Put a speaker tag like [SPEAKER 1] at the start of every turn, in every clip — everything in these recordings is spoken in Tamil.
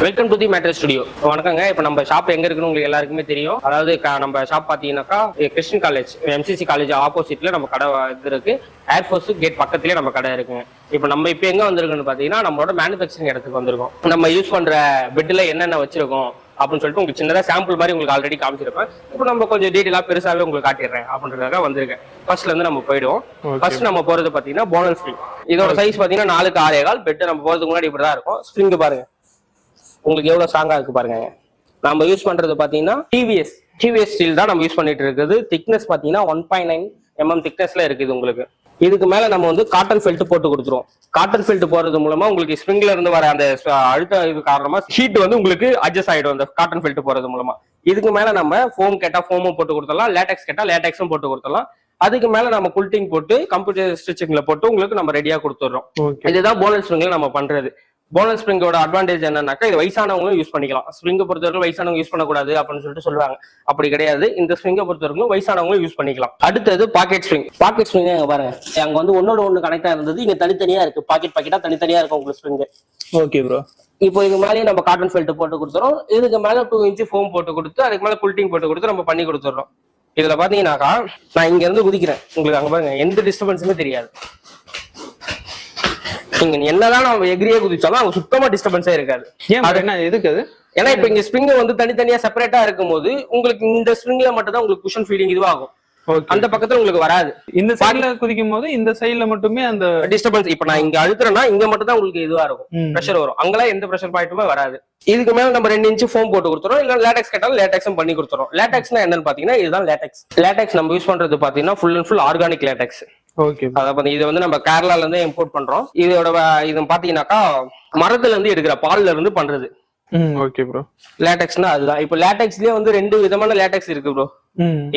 [SPEAKER 1] Welcome to the mattress studio. வணக்கங்க. இப்போ நம்ம ஷாப் எங்க இருக்குன்னு உங்களுக்கு எல்லாருக்குமே தெரியும். அதாவது நம்ம ஷாப் பாத்தீங்கன்னாக்கா கிறிஸ்டின் காலேஜ் எம்சிசி காலேஜ் ஆப்போசிட்ல நம்ம கடை இது இருக்கு. ஏர்ஃபோர்ஸ் கேட் பக்கத்துலயே நம்ம கடை இருக்குங்க. இப்போ நம்ம இப்போ எங்க வந்திருக்குன்னு பாத்தீங்கன்னா நம்மளோட மேனுஃபேக்சரிங் இடத்துக்கு வந்திருக்கோம். நம்ம யூஸ் பண்ற பெட்ல என்னென்ன வச்சிருக்கோம் அப்படின்னு சொல்லிட்டு உங்களுக்கு சின்னதா சாம்பிள் மாதிரி உங்களுக்கு ஆல்ரெடி காமிச்சிருப்பேன். இப்போ நம்ம கொஞ்சம் டீட்டெயிலா பெருசாவே உங்களுக்கு காட்டிடுறேன் அப்படின்றதுக்காக வந்திருக்கேன். ஃபர்ஸ்ட்ல இருந்து நம்ம போயிடுவோம். ஃபர்ஸ்ட் நம்ம போறது பாத்தீங்கன்னா போனல் ஸ்ப்ரிங். இதோட சைஸ் பாத்தீங்கன்னா 4க்கு 6.25. பெட் நம்ம போறதுக்கு முன்னாடி இப்படிதான் இருக்கும். ஸ்ப்ரிங் பாருங்க உங்களுக்கு எவ்வளவு ஸ்ட்ராங்கா இருக்கு பாருங்க. நம்ம யூஸ் பண்றது பாத்தீங்கன்னா டிவிஎஸ் ஸ்டீல் தான் நம்ம யூஸ் பண்ணிட்டு இருக்குது. திக்னஸ் பாத்தீங்கன்னா 1.9 mm திக்னஸ்ல இருக்குது உங்களுக்கு. இதுக்கு மேல நம்ம வந்து காட்டன் ஃபெல்ட் போட்டு கொடுத்துருவோம். காட்டன் ஃபெல்ட் போறது மூலமா உங்களுக்கு ஸ்ப்ரிங்ல இருந்து வர அந்த அழுத்த இது காரணமா ஹீட் வந்து உங்களுக்கு அட்ஜஸ்ட் ஆயிடும் அந்த காட்டன் ஃபெல்ட் போறது மூலமா. இதுக்கு மேல நம்ம ஃபோம் கேட்டா ஃபோமும் போட்டு கொடுத்துடலாம், லேட்டெக்ஸ் கேட்டா லேட்டெக்ஸும் போட்டு கொடுத்துடலாம். அதுக்கு மேல நம்ம குல்டிங் போட்டு கம்ப்யூட்டர் ஸ்டிச்சிங்ல போட்டு உங்களுக்கு நம்ம ரெடியா கொடுத்துடுறோம். இதுதான் போனல் ஸ்ப்ரிங்ல நம்ம பண்றது. போனல் ஸ்ப்ரிங்கோட அட்வான்டேஜ் என்னன்னாக்கா இது வயசானவங்களும் யூஸ் பண்ணிக்கலாம். ஸ்ப்ரிங்கை பொறுத்தவரைக்கும் வயசானவங்க யூஸ் பண்ணக்கூடாது அப்படின்னு சொல்லிட்டு சொல்லுவாங்க. அப்படி கிடையாது. இந்த ஸ்ப்ரிங்கை பொறுத்தவரைக்கும் வயசானவங்களும் யூஸ் பண்ணிக்கலாம். அடுத்தது பாக்கெட் ஸ்ப்ரிங். பாக்கெட் ஸ்ப்ரிங் பாருங்க, அங்க வந்து ஒன்னோட ஒண்ணு கனெக்டா இருந்தது, இங்க தனித்தனியா இருக்கு. பாக்கெட்டா தனித்தனியா இருக்கும் உங்களுக்கு ஸ்ப்ரிங்.
[SPEAKER 2] Okay bro.
[SPEAKER 1] இப்போ இது மேலேயே நம்ம காட்டன் ஃபெல்ட் போட்டு கொடுத்துறோம். இதுக்கு மேல 2 inch ஃபோம் போட்டு கொடுத்து அதுக்கு மேல குல்டிங் போட்டு கொடுத்து நம்ம பண்ணி கொடுத்துறோம். இதுல பாத்தீங்கன்னாக்கா நான் இங்க இருந்து குதிக்கிறேன், உங்களுக்கு அங்க பாருங்க எந்த டிஸ்டர்பன்ஸுமே தெரியாது. நீங்க என்னதான் நம்ம எகிரியே குதிச்சாலும் அவங்க சுத்தமா டிஸ்டர்பன்ஸே இருக்காது.
[SPEAKER 2] என்ன எதுக்கு அது?
[SPEAKER 1] ஏன்னா இப்ப இங்க ஸ்ப்ரிங் வந்து தனித்தனியா செப்பரேட்டா இருக்கும் போது உங்களுக்கு இந்த ஸ்ப்ரிங்ல மட்டும் தான் உங்களுக்கு குஷன் ஃபீலிங் இதுவாகும். அந்த பக்கத்துல உங்களுக்கு வராது.
[SPEAKER 2] இந்த சைடுல குதிக்கும் போது இந்த சைடுல மட்டுமே அந்த
[SPEAKER 1] டிஸ்டர்பன்ஸ். இப்ப நான் இங்க அழுத்துறேன்னா இங்க மட்டும் தான் உங்களுக்கு இதுவா இருக்கும், பிரஷர் வரும். அங்கெல்லாம் எந்த பிரஷர் பாயிண்ட்டுமே வராது. இதுக்கு மேல நம்ம 2 inch ஃபோம் போட்டு கொடுத்துறோம். இல்ல லேட்டெக்ஸ் கேட்டாலும் லேட்டெக்ஸும் பண்ணி கொடுத்துறோம். லேட்டெக்ஸ்னா என்னன்னு பாத்தீங்கன்னா இதுதான் லேட்டெக்ஸ். லேட்டெக்ஸ் நம்ம யூஸ் பண்றது பாத்தீங்கன்னா full and full organic LaTeX.
[SPEAKER 2] Okay.
[SPEAKER 1] அதாவது இது வந்து நம்ம கேரளால இருந்து இம்போர்ட் பண்றோம். இதோட இது பாத்தீங்கன்னாக்கா மரத்துல இருந்து எடுக்கிற பால்ல இருந்து பண்றது.
[SPEAKER 2] Okay bro.
[SPEAKER 1] லேட்டெக்ஸ்னா அதுதான். இப்போ லேட்டெக்ஸ்லயே வந்து 2 விதமான லேட்டெக்ஸ் இருக்கு ப்ரோ.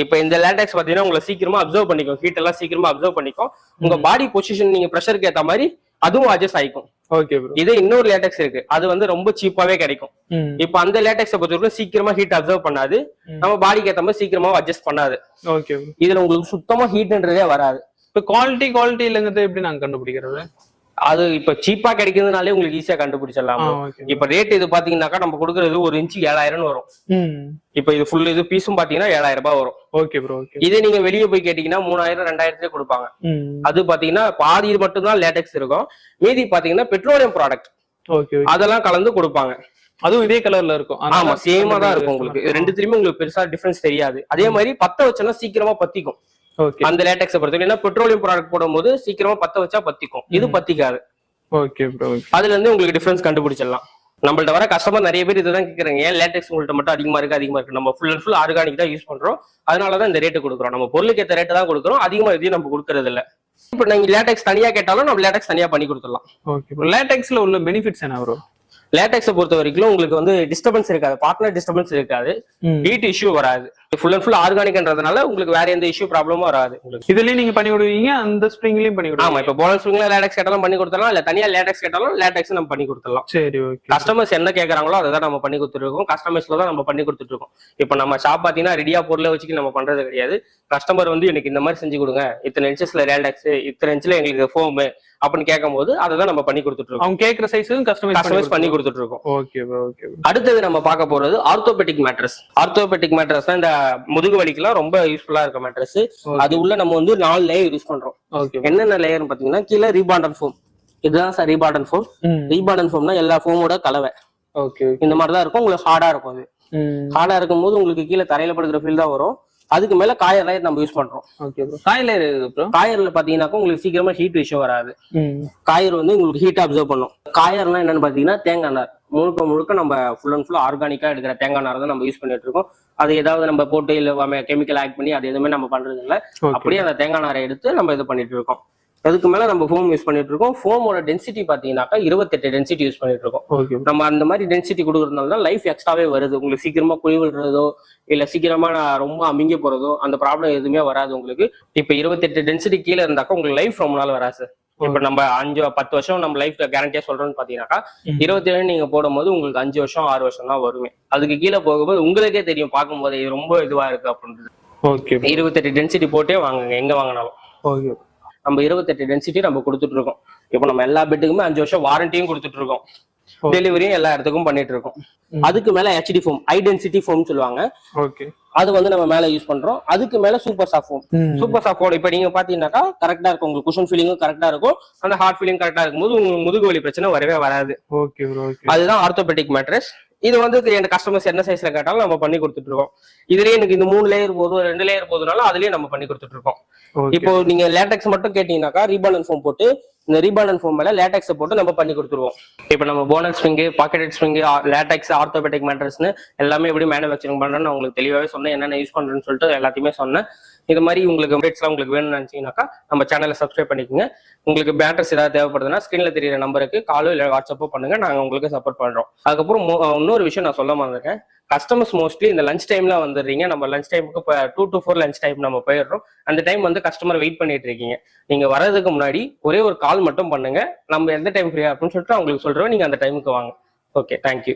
[SPEAKER 1] இப்போ இந்த லேட்டெக்ஸ் பாத்தீங்கன்னா உங்களை சீக்கிரமா அப்சர்வ் பண்ணிக்கும், ஹீட் எல்லாம் சீக்கிரமா அப்சர்வ் பண்ணிக்கும். உங்க பாடி பொசிஷன் நீங்க பிரஷருக்கு ஏத்த மாதிரி அதுவும் அட்ஜஸ்ட் ஆயிக்கும்.
[SPEAKER 2] Okay bro.
[SPEAKER 1] இது இன்னொரு லேட்டெக்ஸ் இருக்கு, அது வந்து ரொம்ப சீப்பாவே கிடைக்கும். இப்போ அந்த லேட்டெக்ஸை பொறுத்தவரைக்கும் சீக்கிரமா ஹீட் அப்சர்வ் பண்ணாது, நம்ம பாடிக்கு ஏத்த மாதிரி சீக்கிரமா அட்ஜஸ்ட் பண்ணாது.
[SPEAKER 2] ஓகே. இதுல
[SPEAKER 1] உங்களுக்கு சுத்தமா ஹீட்ன்றதே வராது.
[SPEAKER 2] இப்ப குவாலிட்டி இல்லங்கிறது எப்படி நாங்க கண்டுபிடிக்கிறது?
[SPEAKER 1] அது இப்ப சீப்பா கிடைக்கிறதுனாலே உங்களுக்கு ஈஸியா கண்டுபிடிச்சிடலாம். இப்ப ரேட் இது பாத்தீங்கன்னாக்கா நம்ம கொடுக்கறது 1 inch 7000 வரும். இப்ப இது ஃபுல் இது பீஸும் பாத்தீங்கன்னா 7000 ரூபாய் வரும்.
[SPEAKER 2] Okay bro. இதே
[SPEAKER 1] நீங்க வெளியே போய் கேட்டீங்கன்னா 3000 2000 கொடுப்பாங்க. அது பாத்தீங்கன்னா பாதி மட்டும் தான் லேட்டெக்ஸ் இருக்கும், மீதி பாத்தீங்கன்னா பெட்ரோலியம் ப்ராடக்ட் அதெல்லாம் கலந்து கொடுப்பாங்க.
[SPEAKER 2] அதுவும் இதே கலர்ல இருக்கும்.
[SPEAKER 1] ஆமா, சேமா தான் இருக்கும் உங்களுக்கு. ரெண்டுத்திலுமே உங்களுக்கு பெருசா டிஃபரன்ஸ் தெரியாது. அதே மாதிரி பத்த வச்சோம்னா சீக்கிரமா பத்திக்கும். அந்த லேட்டெக்ஸை பொறுத்தவரை ஏன்னா பெட்ரோலியம் ப்ராடக்ட் போடும்போது சீக்கிரமா பத்த வச்சா பத்திக்கும், இது பத்திக்காது.
[SPEAKER 2] Okay bro.
[SPEAKER 1] அதுல இருந்து உங்களுக்கு டிஃபரன்ஸ் கண்டுபிடிச்சிடலாம். நம்மள்ட்ட வர கஸ்டமர் நிறைய பேர் இதுதான் கேக்குறாங்க, ஏன் லேட்டெக்ஸ் உங்கள்ட்ட மட்டும் அதிகமா இருக்கு. நம்ம ஃபுல் அண்ட் ஃபுல் ஆர்கானிக் தான் யூஸ் பண்றோம், அதனாலதான் இந்த ரேட்டு கொடுக்குறோம். நம்ம பொருளுக்கு ஏற்ற ரேட்டு தான் கொடுக்குறோம், அதிகமா இதையும் நம்ம கொடுக்கறது இல்ல. இப்ப நீங்க லேட்டெக்ஸ் தனியா கேட்டாலும் நம்ம லேட்டெக்ஸ் தனியா பண்ணி கொடுத்துடலாம்.
[SPEAKER 2] ஓகே. லேட்டெக்ஸ்ல உள்ள பெனிஃபிட்ஸ் என்ன ப்ரோ?
[SPEAKER 1] லேட்டெக்ஸை பொறுத்த வரைக்கும் உங்களுக்கு வந்து டிஸ்டர்பன்ஸ் இருக்காது, பார்ட்னர் டிஸ்டர்பன்ஸ் இருக்காது, ஹீட் இஷ்யூ வராது. ஃபுல் அண்ட் ஃபுல் ஆர்கானிக்ன்றதுனால உங்களுக்கு வேற எந்த இஷ்யூ ப்ராப்ளமும் வராது.
[SPEAKER 2] இதுலயும் நீங்க பண்ணி கொடுவீங்க, அந்த ஸ்ப்ரிங்லயும் பண்ணி கொடுங்க.
[SPEAKER 1] ஆமா, இப்ப போனல் ஸ்ப்ரிங்ல லேட்டெக்ஸ் கேட்டாலும் பண்ணி கொடுத்துடலாம், இல்ல தனியா லேட்டெக்ஸ் கேட்டாலும் லேட்டெக்ஸ் நம்ம பண்ணி கொடுத்துடலாம்.
[SPEAKER 2] சரி, ஓகே.
[SPEAKER 1] கஸ்டமர்ஸ் என்ன கேட்கறாங்களோ அதை தான் நம்ம பண்ணி கொடுத்துருக்கோம். கஸ்டமர்ஸ்ல தான் நம்ம பண்ணி கொடுத்துட்டு இருக்கோம். இப்ப நம்ம ஷாப் பாத்தீங்கன்னா ரெடியா பொருளை வச்சுட்டு நம்ம பண்றது கிடையாது. கஸ்டமர் வந்து எனக்கு இந்த மாதிரி செஞ்சு கொடுங்க, இத்தனை இன்ச்சஸ்ல லேட்டெக்ஸ், இத்தனை இன்ச்ல எங்களுக்கு ஃபோம் அப்படின்னு கேட்கும் போது அதை தான் நம்ம பண்ணி கொடுத்துட்டு இருக்கோம்.
[SPEAKER 2] அவங்க கேட்கிற சைஸும் கஸ்டமைஸ் பண்ணி கொடுத்துட்டு இருக்கோம். Okay okay.
[SPEAKER 1] அடுத்தது நம்ம பார்க்க போறது ஆர்த்தோபெடிக் மேட்ரஸ். ஆர்த்தோபெடிக் மேட்ரஸ் தான் இந்த முதுகு வலிக்குலாம் ரொம்ப யூஸ்ஃபுல்லா இருக்க மேட்ரஸ். அது உள்ள நம்ம வந்து 4 லேயர் யூஸ் பண்றோம். என்னென்ன லேயர்னு பாத்தீங்கன்னா கீழே ரீபாண்டன் ஃபோம். இதுதான் சார் ரீபாண்டன் ஃபோம். ரீபாண்டன் ஃபோம்னா எல்லா ஃபோமோட கலவை. ஓகே. இந்த மாதிரி தான் இருக்கும். உங்களுக்கு ஹார்டா இருக்கும். அது ஹார்டா இருக்கும் போது உங்களுக்கு கீழே தரையில படுக்கிற ஃபீல் தான் வரும். அதுக்கு மேல காயர் லேயர் நம்ம யூஸ் பண்றோம். காயர்ல பாத்தீங்கன்னாக்கா உங்களுக்கு சீக்கிரமா ஹீட் இஷ்யூ வராது. காயர் வந்து உங்களுக்கு ஹீட் அப்சர்வ் பண்ணும். காயர்னா என்னன்னு பாத்தீங்கன்னா தேங்காய் நார். முழுக்க நம்ம ஃபுல் அண்ட் ஃபுல் ஆர்கானிக்கா எடுக்கிற தேங்காய் நார் தான் நம்ம யூஸ் பண்ணிட்டு இருக்கோம். அது ஏதாவது நம்ம போட்டு இல்ல கெமிக்கல் ஆட் பண்ணி அது எதுவுமே நம்ம பண்றது இல்லை. அப்படியே அந்த தேங்காய் நாரை எடுத்து நம்ம இது பண்ணிட்டு இருக்கோம். அதுக்கு மேல நம்ம ஃபோம் யூஸ் பண்ணிட்டு இருக்கோம். ஃபோமோட டென்சிட்டி பாத்தீங்கன்னாக்கா 28 டென்சிட்டி யூஸ் பண்ணிட்டு இருக்கோம். நம்ம அந்த மாதிரி டென்சிட்டி கொடுக்கறதுனால தான் லைஃப் எக்ஸ்ட்ராவே வருது. உங்களுக்கு சீக்கிரமா குழி விழுறதோ இல்ல சீக்கிரமா ரொம்ப அமிங்க போறதோ அந்த ப்ராப்ளம் எதுவுமே வராது உங்களுக்கு. இப்ப 28 டென்சிட்டி கீழே இருந்தாக்கா உங்களுக்கு லைஃப் ரொம்ப நாள் வராது. இப்ப நம்ம 5-10 வருஷம் நம்ம லைஃப்ல கேரண்டியா சொல்றோம்னு பாத்தீங்கன்னாக்கா 27 நீங்க போடும்போது உங்களுக்கு 5 வருஷம் 6 வருஷம் தான் வருமே. அதுக்கு கீழே போகும்போது உங்களுக்கே தெரியும் பார்க்கும்போது இது ரொம்ப இதுவா இருக்கு அப்படின்றது. 28 டென்சிட்டி போட்டே வாங்குங்க எங்க வாங்கினாலும். நம்ம 28 டென்சிட்டி நம்ம கொடுத்துட்டு இருக்கோம். இப்போ நம்ம எல்லா பெட்டுக்குமே 5 வருஷம் வாரண்டியும் கொடுத்துட்டு இருக்கோம். டெலிவரியும் எல்லா இடத்துக்கும் பண்ணிட்டு இருக்கோம். அதுக்கு மேல HD foam, high density foam சொல்லுவாங்க.
[SPEAKER 2] ஓகே.
[SPEAKER 1] அது வந்து நம்ம மேல யூஸ் பண்றோம். அதுக்கு மேல super soft foam. Super soft foam இப்ப நீங்க பாத்தீங்கன்னாக்கா கரெக்டா இருக்கும், உங்களுக்கு குஷன் ஃபீலிங்கும் கரெக்டா இருக்கும், அந்த ஹார்ட் ஃபீலிங் கரெக்டா இருக்கும்போது உங்களுக்கு முதுகு வலி பிரச்சனை வரவே வராது.
[SPEAKER 2] Okay bro. ஓகே.
[SPEAKER 1] அதுதான் ஆர்த்தோபெடிக் மேட்ரஸ். இது வந்து என் கஸ்டமர்ஸ் என்ன சைஸ்ல கேட்டாலும் நம்ம பண்ணி கொடுத்துட்டு இருக்கோம். இதுலயே எனக்கு இந்த 3 லேயர் போதும், 2 லேயர் போதுனாலும் அதுலயே நம்ம பண்ணி கொடுத்துட்டு இருக்கோம். இப்போ நீங்க லேட்டெக்ஸ் மட்டும் கேட்டீங்கன்னாக்கா ரீபாலன் ஃபோம் போட்டு, இந்த ரீபாலன் ஃபோம் மேல லேட்டெக்ஸ் போட்டு நம்ம பண்ணி கொடுத்துருவோம். இப்போ நம்ம bonus spring, pocket spring, latex, orthopaedic மேட்ரஸ்னு எல்லாமே எப்படி மேனுஃபேக்சரிங் பண்றேன்னு நான் உங்களுக்கு தெளிவாவே சொன்னேன், என்னென்ன யூஸ் பண்றேன்னு சொல்லிட்டு எல்லாத்தையுமே சொன்னேன். இது மாதிரி உங்களுக்கு அப்டேட்ஸ்லாம் உங்களுக்கு வேணும்னு நினைச்சீங்கன்னாக்கா நம்ம சேனலை சப்ஸ்கிரைப் பண்ணிக்கோங்க. உங்களுக்கு பேட்டர்ஸ் ஏதாவது தேவைப்படுதுன்னா ஸ்கிரீன்ல தெரியுற நம்பருக்கு காலோ இல்லை வாட்ஸ்அப்போ பண்ணுங்க, நாங்க உங்களுக்கு சப்போர்ட் பண்றோம். அதுக்கப்புறம் இன்னொரு விஷயம் நான் சொல்ல மறந்துருக்கேன். கஸ்டமர்ஸ் மோஸ்ட்லி இந்த லஞ்ச் டைம்ல வந்துடுறீங்க. நம்ம லஞ்ச் டைமுக்கு இப்போ 2 to 4 லஞ்ச் டைம் நம்ம போயிடுறோம். அந்த டைம் வந்து கஸ்டமர் வெயிட் பண்ணிட்டு இருக்கீங்க. நீங்க வர்றதுக்கு முன்னாடி ஒரே ஒரு கால் மட்டும் பண்ணுங்க, நம்ம எந்த டைம் ஃப்ரீயா இருக்குன்னு சொல்லிட்டு அவங்களுக்கு சொல்றோம், நீங்க அந்த டைமுக்கு வாங்க. Okay, thank you.